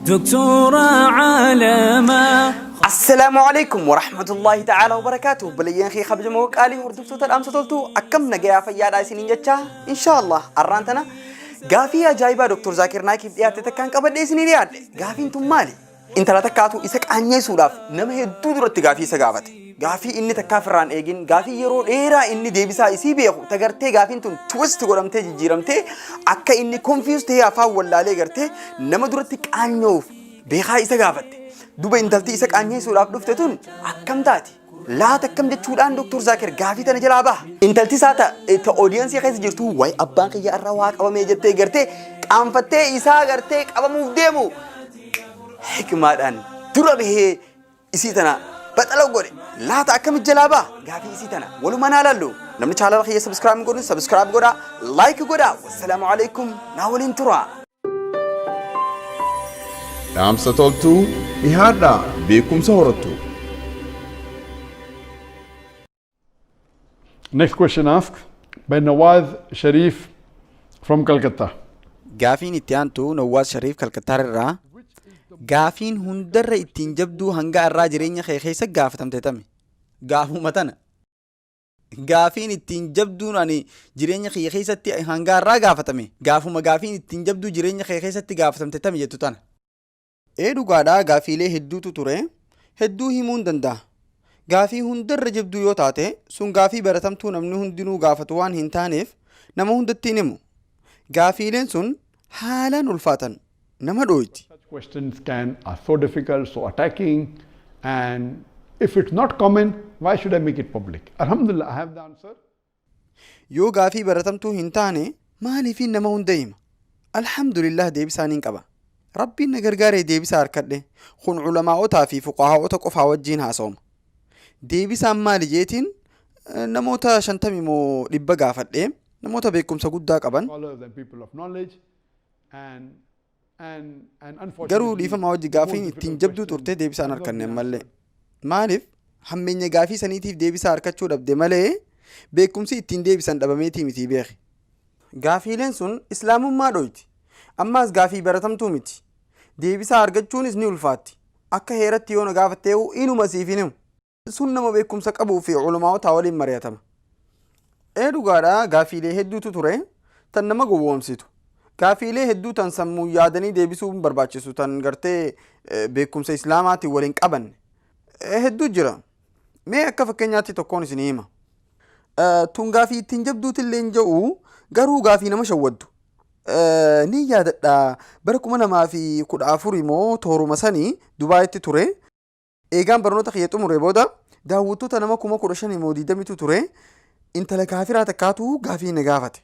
دكتورة عالمة. السلام عليكم ورحمة الله تعالى وبركاته. بليان خي خبج موك آلي وردفتو تلامس تلتو أكم نجايا فيادا سنين جتشا إن شاء الله أرانتنا غافي أجايبا دكتور زاكر نايكي بديات تكان قبل سنين رياد غافي انتم مالي انت لا تكاتو إسك عني سولاف نما هدو درت غافي سقافت غافي إني تكافران إيجين غافي يرو إيرا إني ديبسا إسي بيخو تغرتي غافي انتم توست غرمتي جيرمتي أكا إني كونفيوز تي أفا ولا لي غرتي نما درتك عنيوف بيخا إسقافت دوبا انتلتي إسك عني سولاف دفتتون أكم تاتي لا تكم جتشودان دكتور زاكر غافي تنجلابا انتلتي ساتا تا اودينس يخيس جرتو واي أبان قيا الرواق أو ميجتي غرتي قامفتي إسا غرتي أبا مفديمو حكمة أن ترى به إسيتنا بتلو قولي لا تأكم الجلابة غافي إسيتنا ولو ما ناللو نمني شعلا لخي سبسكرايب قولا لايك قولا والسلام عليكم ناولين ترى نعم ستولتو إهادا بكم سهرتو. Next question asked by Nawaz Sharif from Calcutta. غافي نتيانتو نواز شريف كالكتار الرا غافين هندر اتين جبدو هنگا الرا جرين خيخيسا غافتم تتمي غافو متنا غافين اتين جبدو ناني جرين خيخيسا تي هنگا الرا غافتمي غافو ما غافين اتين جبدو جرين خيخيسا تي غافتم تتمي جتو تانا ايدو غادا غافي لي هدو تطوري هدو هيمون دندا غافي هندر جبدو يو تاتي سن غافي برتمتو نمنو هندنو غافتوان هنتانيف نمو هندتينمو غافي لين سن حالا الفاتن نما دويتي. Such questions are so difficult, so attacking, and if it's not common, why should I make it public? Alhamdulillah, I have the answer. Yo غافي برتمتو هنتاني مالي في نما هنديم الحمدلله ديبسانين قبا ربي نغرغاري ديبسا اركدي خن علماء في فقهاء قفا وجين هاسوم ديبسان مالي جيتين نموتا شنتمي مو دبا غافدي نموتا بكم سغودا قبن Scholars and people of knowledge and unfortunately garuu dhiifama wajji gaafiin ittiin jabduu turtee deebisaan harkanne malee maaliif hammeenya gaafii saniitiif deebisaa harkachuu dhabde malee beekumsi ittiin deebisan dhabameetii miti beeki gaafiileen sun islaamummaa dhoyti ammaas gaafii baratamtuu miti deebisaa argachuunis ni ulfaatti akka heeratti yoo na gaafattee inuma siifinimu sun nama beekumsa qabuu fi ulamaa'ota waliin mari'atama dhugaadhaa gaafiilee hedduutu ture tan nama gowwoomsitu gaafiilee hedduu tan sammuu yaadanii deebisuun barbaachisu tan gartee beekumsa islaamaatiin waliin qaban hedduu jira mee akka fakkeenyaatti tokkoon isin hima tun gaafii ittiin jabduutillee hin jedhu garuu gaafii nama shawwaddu ni yaadadha bara 2014 immoo tooruma sanii Dubaayitti ture eegaan barnoota kiyya xumure booda daawwattoota nama 15,000 immoo 20tu ture intala kaafiraa takkaatu gaafii na gaafate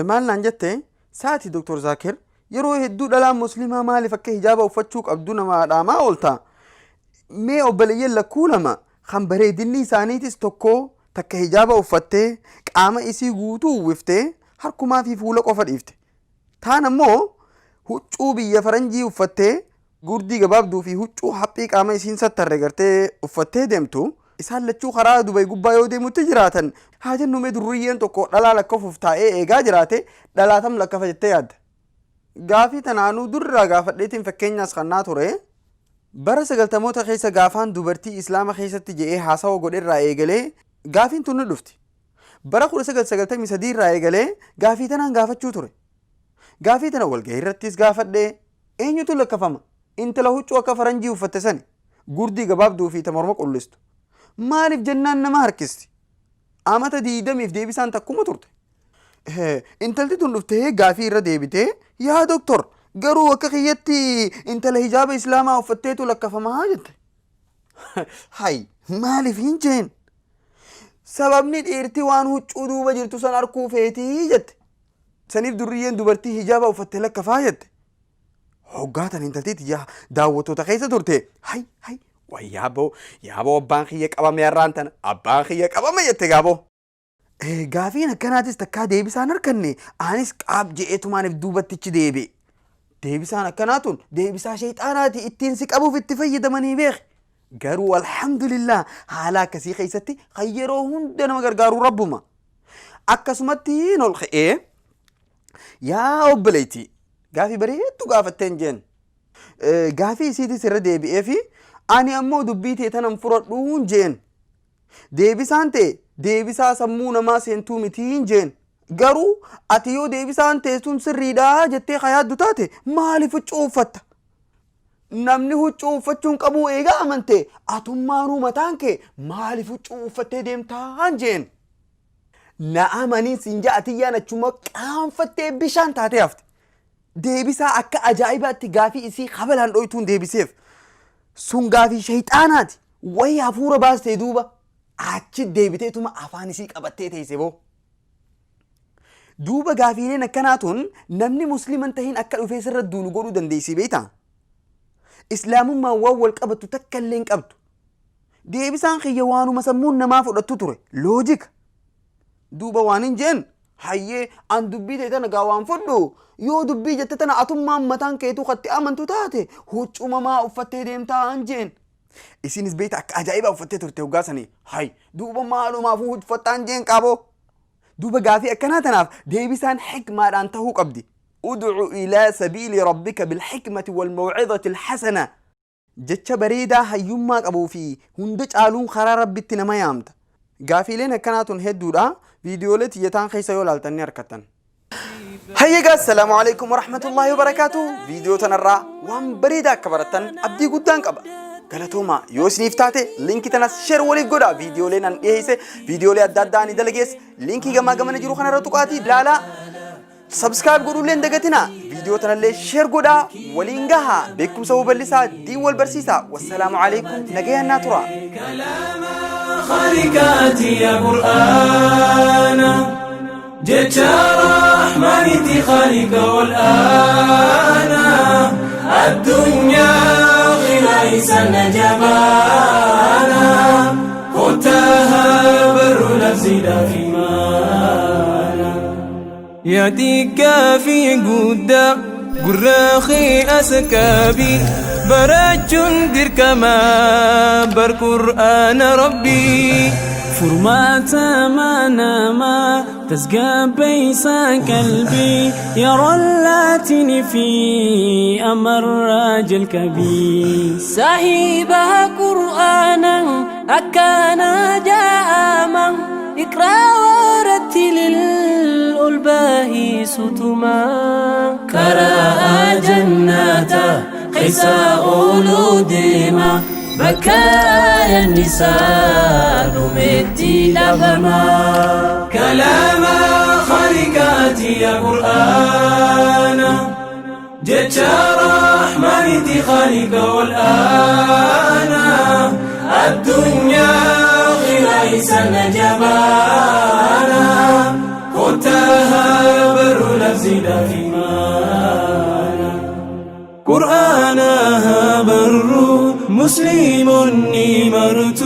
maal naan jette saati Dr. Zakir yeroo hedduu dhalaa muslimaa maaliif akka hijaaba uffachuu qabdu nama dhaamaa oolta mee obboleeyyan lakkuu lama kan bareedinni isaaniitis tokko takka hijaaba uffattee qaama isii guutuu uwwiftee harkumaa fi fuula qofa dhiifte taan ammoo huccuu biyya faranjii uffattee gurdii gabaabduu fi huccuu haphii qaama isiin sattarre gartee uffattee deemtu isaan lachuu karaa Dubai gubbaa yoo deemutti jiraatan haa jennu mee durriyyeen tokko dhalaa lakkafuuf taa'ee eegaa jiraate dhalaatam lakkafa jettee yaadda gaafii tanaanuu durraa gaafadheetiin fakkeenyaas kannaa ture bara 90moota keessa gaafaan dubartii islaama keessatti je'ee haasawa godherraa eegalee gaafiin tun dhufti bara 1993 irraa eegalee gaafii tanaan gaafachuu ture gaafii tana walgahii irrattis gaafadhee eenyutu lakkafama intala huccuu akka faranjii uffatte sani gurdii gabaabduu fi morma qullistu maaliif jennaan nama harkisti amata 20f deebisaan takkuma turte intalti tun dhuftee gaafii irra deebitee yaa doktor garuu akka kiyyatti intala hijaaba islaamaa uffatteetu lakkafamaa jette hay maaliif hin jeen sababni dhiirti waan huccuu duuba jirtu san arkuu feetii jette saniif durriyyeen dubartii hijaaba uffattee lakkafaa jette hoggaatan intaltiiti daawwattoota keessa turte hay yaaboo abbaan kiyya qabame har'aan tana abbaan kiyya qabame jette gaaboo gaafiin akkanaatis takkaa deebisaan harkanne anis qaab je'eetumaaniif duubattichi deebisaan akkanaatun deebisaa shayxaanaati ittiin si qabuuf itti fayyadamanii beeki garuu alhamdulillah haala akkasii keessatti kan yeroo hunda nama gargaaru rabbuma akkasumatti ol ka'ee yaa obboleetii gaafii bareedduu gaafatteen jeen gaafii isiitis irra deebi'ee fi ani ammoo dubbii tee tanan furadhuun jeen deebisaan ta'e deebisaa sammuu namaa seentuu mitiin jeen garuu ati yoo deebisaan teessuun sirriidhaa jettee hayaaddu taate maaliif huccuu uffatta namni huccuu uffachuun qabuu eegaa amante atummaanuu mataan kee maaliif huccuu uffattee deemtaan jeen na amanii sinja atiyyaan achuma qaanfattee bishaan taatee hafte deebisaa akka ajaa'ibaatti gaafii isii habalaan dhoytuun deebiseef sun gaafii shayxaanaati wayi hafuura baastee duuba achi deebiteetuma afaan isii qabattee teesse boo duuba gaafiileen akkanaatuun namni musliman tahiin akka dhufee sirra duulu godhuu dandeessii beeyta islaamummaan waan wal qabattu takka illee hin qabdu deebisaan kiyya waanuma sammuun namaa fudhattu ture loojika duuba waan hin jeen hayyee an dubbii ta'e tana gaa waan fudhu yoo dubbii jette tana atummaan mataan keetuu katti amantu taate huccumamaa uffattee deemtaa an jeen isinis beeyta akka ajaa'ibaa uffattee turte hoggaasanii hay duuba maalumaafuu uffattaan jeen qaaboo duuba gaafii akkanaa tanaaf deebisaan xikmaadhaan tahuu qabdi udcu ilaa sabiili rabbika bilxikmati walmawcidati alxasana jecha bareedaa hayyummaa qabuu fi hunda caaluun karaa rabbitti nama yaamta gaafiileen akkanaatun hedduudha فيديولة يتان خيسا يولال تنير كتن هيا السلام عليكم ورحمة الله وبركاته فيديو تنرى وان بريدا كبرتن أبدي قدان كبا قالتوما يوسني فتاتي لينكي تناس شير ولي قدا فيديو لينان إيهيسي فيديو لي أداداني دلقيس لينكي غما غما نجرو خانا رتقاتي لا سبسكرايب قولوا لين دقتنا فيديو تنالي شير قدا ولينغاها بيكم سووا بلسا دي والبرسيسا والسلام عليكم نقيا الناترا خالقاتي يا قرآن جتا رحمانتي خالق والآن الدنيا غلايسا نجبانا خدتها بر نفسي في مانا يديك في قدا قراخي أسكابي برجون دركما برقرآن ربي فرماتا ما ناما تسقى بيسا قلبي يرى اللاتين في أمر راجل كبير صاحبها قرآنا أكانا جاءما اقرأ ورتل الألباهي ستما كراء جناتا قيسا أولو ديما بكايا النساء نمتي لبما كلام خالقاتي يا قرآن جتا رحمانتي خالق والآن الدنيا غلايسا نجبانا خدتها بر نفسي في مانا قرآنها بر مسلم نمرت